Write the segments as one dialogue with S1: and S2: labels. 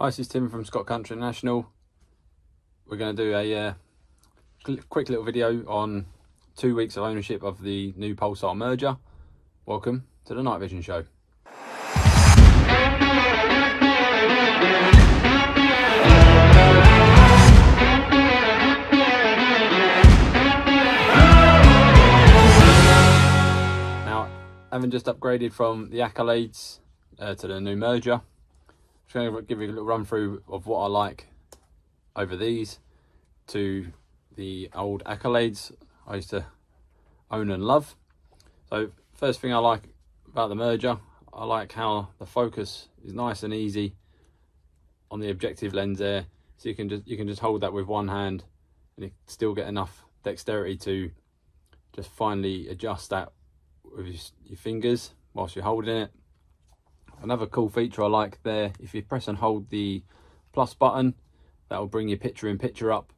S1: Hi, this is Tim from Scott Country National. We're going to do a quick little video on 2 weeks of ownership of the new Pulsar Merger. Welcome to the Night Vision Show. Now, having just upgraded from the Accolades to the new Merger, I'm going to give you a little run through of what I like over these to the old Accolades I used to own and love. So first thing I like about the Merger, I like how the focus is nice and easy on the objective lens there, so you can just hold that with one hand and you still get enough dexterity to just finely adjust that with your fingers whilst you're holding it. Another cool feature I like there, if you press and hold the plus button, that will bring your picture in picture up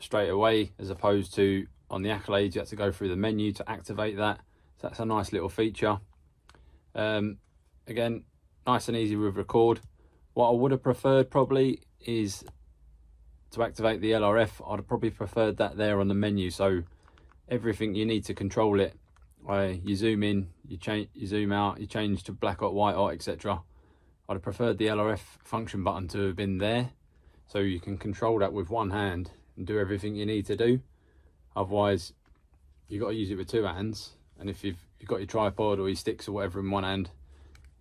S1: straight away, as opposed to on the Accolades you have to go through the menu to activate that. So that's a nice little feature. Again, nice and easy with record. What I would have preferred probably is to activate the LRF. I'd have probably preferred that there on the menu, so everything you need to control it, you zoom in, you zoom out, you change to black out, white out, etc. I'd have preferred the LRF function button to have been there, so you can control that with one hand and do everything you need to do. Otherwise you've got to use it with two hands, and if you've got your tripod or your sticks or whatever in one hand,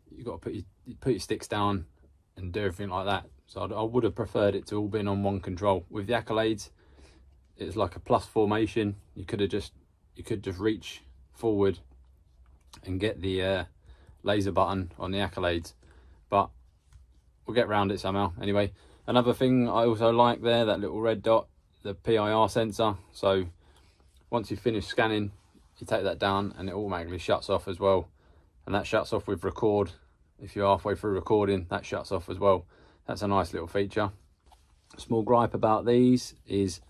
S1: you've got to put your sticks down and do everything like that. So I would have preferred it to all been on one control. With the Accolades, it's like a plus formation. You could just reach forward and get the laser button on the Accolades, but we'll get around it somehow. Anyway, another thing I also like there, that little red dot, the PIR sensor. So once you finish scanning, you take that down and it automatically shuts off as well, and that shuts off with record. If you're halfway through recording, that shuts off as well. That's a nice little feature. A small gripe about these is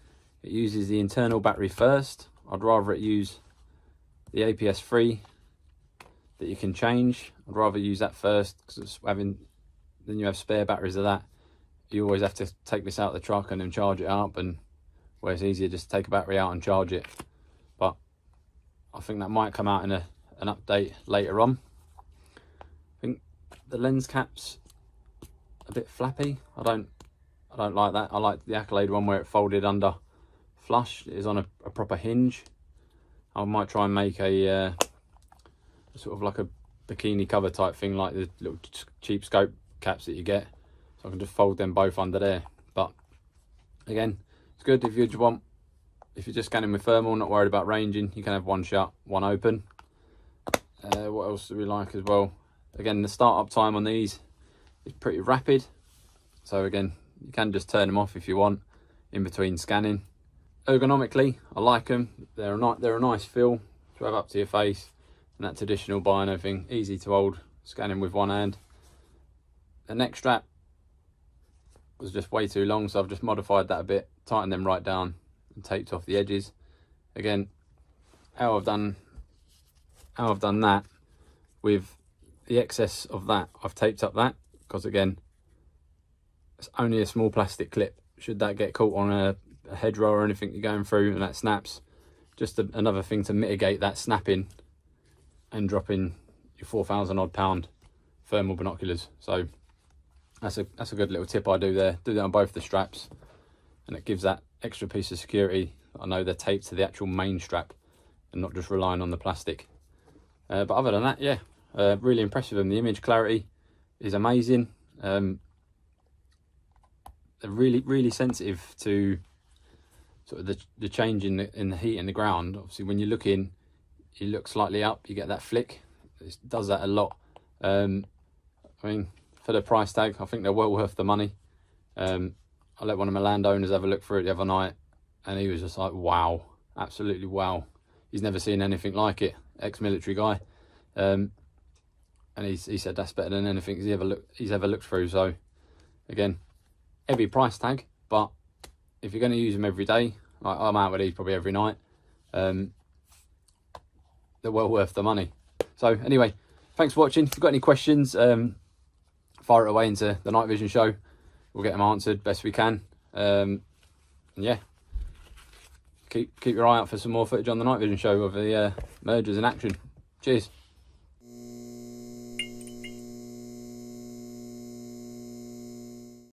S1: it uses the internal battery first. I'd rather it use the APS-3 that you can change. I'd rather use that first, because then you have spare batteries of that. You always have to take this out of the truck and then charge it up, and where it's easier just to take a battery out and charge it. But I think that might come out in an update later on. I think the lens cap's a bit flappy. I don't like that. I like the Accolade one where it folded under flush. It is on a proper hinge. I might try and make a sort of like a bikini cover type thing, like the little cheap scope caps that you get, so I can just fold them both under there. But again, it's good if you're just scanning with thermal, not worried about ranging. You can have one shut, one open. What else do we like as well? Again, the startup time on these is pretty rapid, so again, you can just turn them off if you want in between scanning. Ergonomically, I like them. They're a nice feel to have up to your face, and that traditional bino thing, easy to hold, scanning with one hand. The neck strap was just way too long, so I've just modified that a bit, tightened them right down and taped off the edges. Again, how I've done that, with the excess of that, I've taped up that, because again, it's only a small plastic clip. Should that get caught on a hedgerow or anything you're going through and that snaps, just another thing to mitigate that snapping and dropping your 4,000 odd pound thermal binoculars. So that's a good little tip I do there. Do that on both the straps, and it gives that extra piece of security. I know they're taped to the actual main strap and not just relying on the plastic. But other than that, yeah, really impressive. And the image clarity is amazing. They're really sensitive to sort of the change in the heat in the ground. Obviously, when you look in, you look slightly up, you get that flick. It does that a lot. I mean, for the price tag, I think they're well worth the money. I let one of my landowners have a look through it the other night, and he was just like, wow, absolutely wow. He's never seen anything like it, ex-military guy. And he said that's better than anything he's ever looked through. So again, heavy price tag, but if you're going to use them every day, like I'm out with these probably every night, they're well worth the money. So anyway, thanks for watching. If you've got any questions, fire it away into the Night Vision Show, we'll get them answered best we can. And yeah, keep your eye out for some more footage on the night vision show of the mergers in action. Cheers.